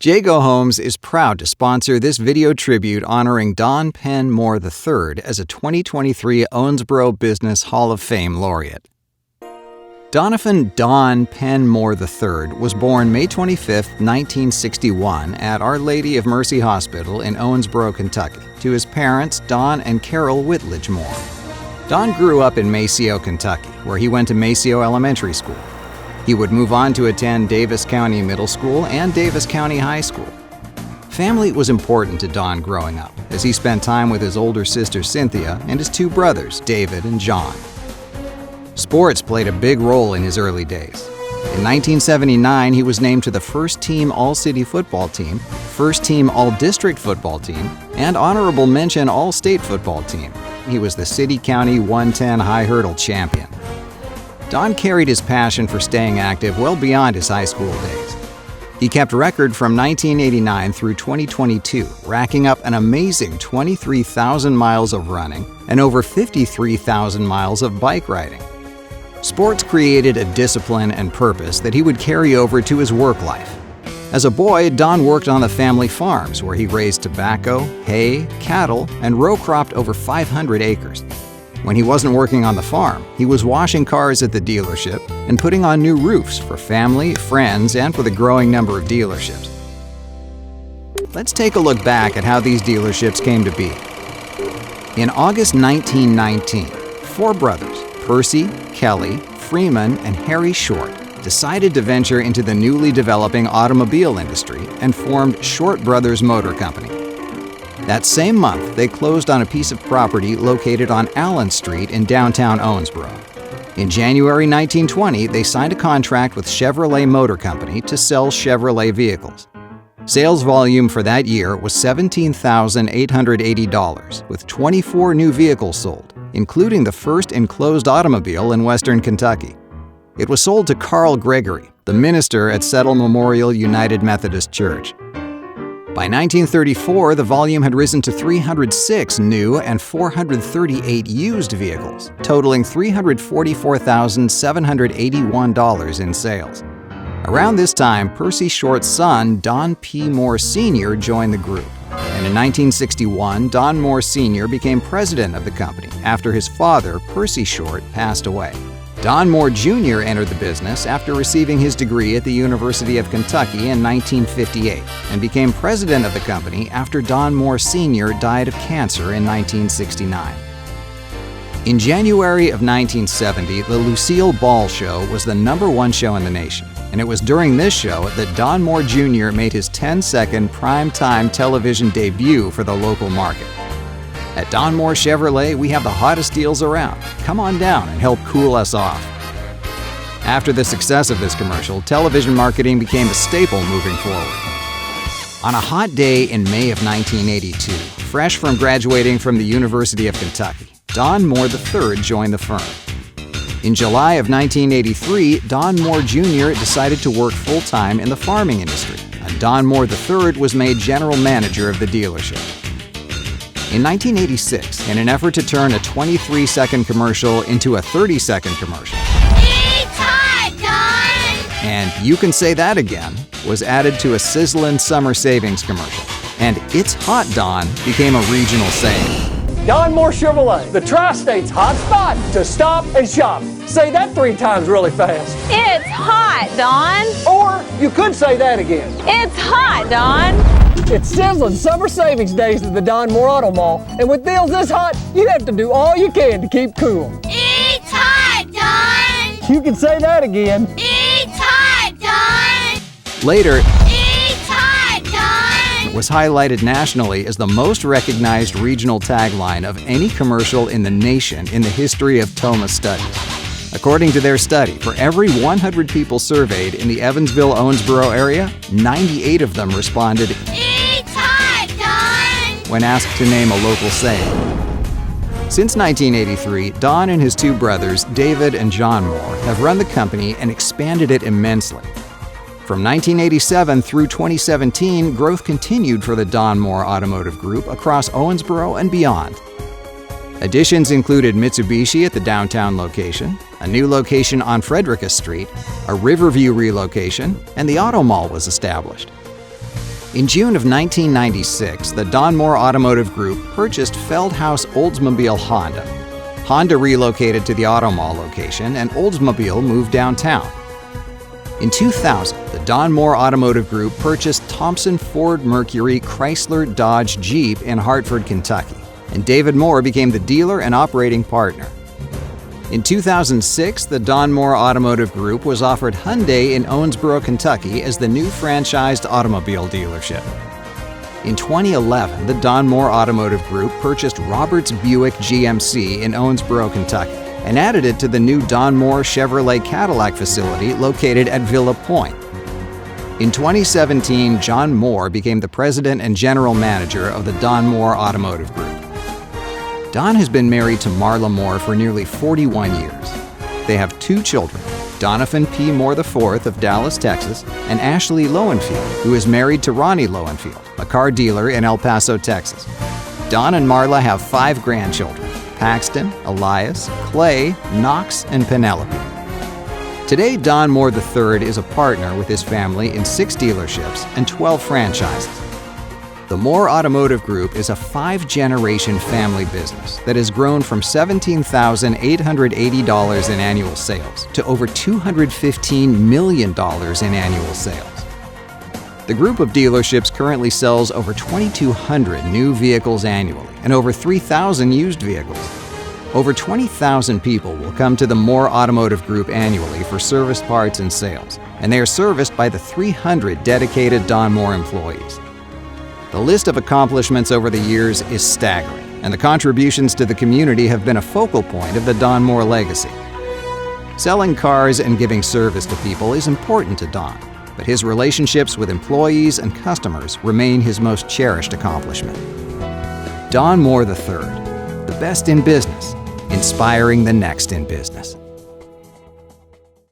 Jago Homes is proud to sponsor this video tribute honoring Don Penn Moore III as a 2023 Owensboro Business Hall of Fame laureate. Donovan Don Penn Moore III was born May 25, 1961 at Our Lady of Mercy Hospital in Owensboro, Kentucky, to his parents Don and Carol Whitledge Moore. Don grew up in Maceo, Kentucky, where he went to Maceo Elementary School. He would move on to attend Davis County Middle School and Davis County High School. Family was important to Don growing up, as he spent time with his older sister Cynthia and his two brothers, David and John. Sports played a big role in his early days. In 1979, he was named to the first-team All-City football team, first-team All-District football team, and honorable mention All-State football team. He was the City-County 110 high hurdle champion. Don carried his passion for staying active well beyond his high school days. He kept record from 1989 through 2022, racking up an amazing 23,000 miles of running and over 53,000 miles of bike riding. Sports created a discipline and purpose that he would carry over to his work life. As a boy, Don worked on the family farms where he raised tobacco, hay, cattle, and row-cropped over 500 acres. When he wasn't working on the farm, he was washing cars at the dealership and putting on new roofs for family, friends, and for the growing number of dealerships. Let's take a look back at how these dealerships came to be. In August 1919, four brothers, Percy, Kelly, Freeman, and Harry Short, decided to venture into the newly developing automobile industry and formed Short Brothers Motor Company. That same month, they closed on a piece of property located on Allen Street in downtown Owensboro. In January 1920, they signed a contract with Chevrolet Motor Company to sell Chevrolet vehicles. Sales volume for that year was $17,880, with 24 new vehicles sold, including the first enclosed automobile in western Kentucky. It was sold to Carl Gregory, the minister at Settle Memorial United Methodist Church. By 1934, the volume had risen to 306 new and 438 used vehicles, totaling $344,781 in sales. Around this time, Percy Short's son, Don P. Moore Sr., joined the group. And in 1961, Don Moore Sr. became president of the company after his father, Percy Short, passed away. Don Moore Jr. entered the business after receiving his degree at the University of Kentucky in 1958 and became president of the company after Don Moore Sr. died of cancer in 1969. In January of 1970, the Lucille Ball Show was the #1 show in the nation, and it was during this show that Don Moore Jr. made his 10-second prime-time television debut for the local market. At Don Moore Chevrolet, we have the hottest deals around. Come on down and help cool us off. After the success of this commercial, television marketing became a staple moving forward. On a hot day in May of 1982, fresh from graduating from the University of Kentucky, Don Moore III joined the firm. In July of 1983, Don Moore Jr. decided to work full-time in the farming industry, and Don Moore III was made general manager of the dealership. In 1986, in an effort to turn a 23-second commercial into a 30-second commercial, "It's hot, Don!" and "You Can Say That Again" was added to a sizzling summer savings commercial, and "It's Hot, Don" became a regional saying. Don Moore Chevrolet, the Tri-State's hot spot to stop and shop. Say that 3 times really fast. It's hot, Don! Or you could say that again. It's hot, Don! It's sizzling summer savings days at the Don Moore Auto Mall, and with deals this hot, you have to do all you can to keep cool. It's hot, Don! You can say that again. It's hot, Don! Later, It's hot, Don! it was highlighted nationally as the most recognized regional tagline of any commercial in the nation in the history of TOMA studies. According to their study, for every 100 people surveyed in the Evansville-Owensboro area, 98 of them responded, It's hot, Don! when asked to name a local saying. Since 1983, Don and his two brothers, David and John Moore, have run the company and expanded it immensely. From 1987 through 2017, growth continued for the Don Moore Automotive Group across Owensboro and beyond. Additions included Mitsubishi at the downtown location, a new location on Frederica Street, a Riverview relocation, and the Auto Mall was established. In June of 1996, the Don Moore Automotive Group purchased Feldhaus Oldsmobile Honda. Honda relocated to the Auto Mall location, and Oldsmobile moved downtown. In 2000, the Don Moore Automotive Group purchased Thompson Ford Mercury Chrysler Dodge Jeep in Hartford, Kentucky, and David Moore became the dealer and operating partner. In 2006, the Don Moore Automotive Group was offered Hyundai in Owensboro, Kentucky as the new franchised automobile dealership. In 2011, the Don Moore Automotive Group purchased Roberts Buick GMC in Owensboro, Kentucky, and added it to the new Don Moore Chevrolet Cadillac facility located at Villa Point. In 2017, John Moore became the president and general manager of the Don Moore Automotive Group. Don has been married to Marla Moore for nearly 41 years. They have 2 children, Donovan P. Moore IV of Dallas, Texas, and Ashley Lowenfield, who is married to Ronnie Lowenfield, a car dealer in El Paso, Texas. Don and Marla have 5 grandchildren, Paxton, Elias, Clay, Knox, and Penelope. Today, Don Moore III is a partner with his family in 6 dealerships and 12 franchises. The Moore Automotive Group is a 5-generation family business that has grown from $17,880 in annual sales to over $215 million in annual sales. The group of dealerships currently sells over 2,200 new vehicles annually and over 3,000 used vehicles. Over 20,000 people will come to the Moore Automotive Group annually for service parts and sales, and they are serviced by the 300 dedicated Don Moore employees. The list of accomplishments over the years is staggering, and the contributions to the community have been a focal point of the Don Moore legacy. Selling cars and giving service to people is important to Don, but his relationships with employees and customers remain his most cherished accomplishment. Don Moore III, the best in business, inspiring the next in business.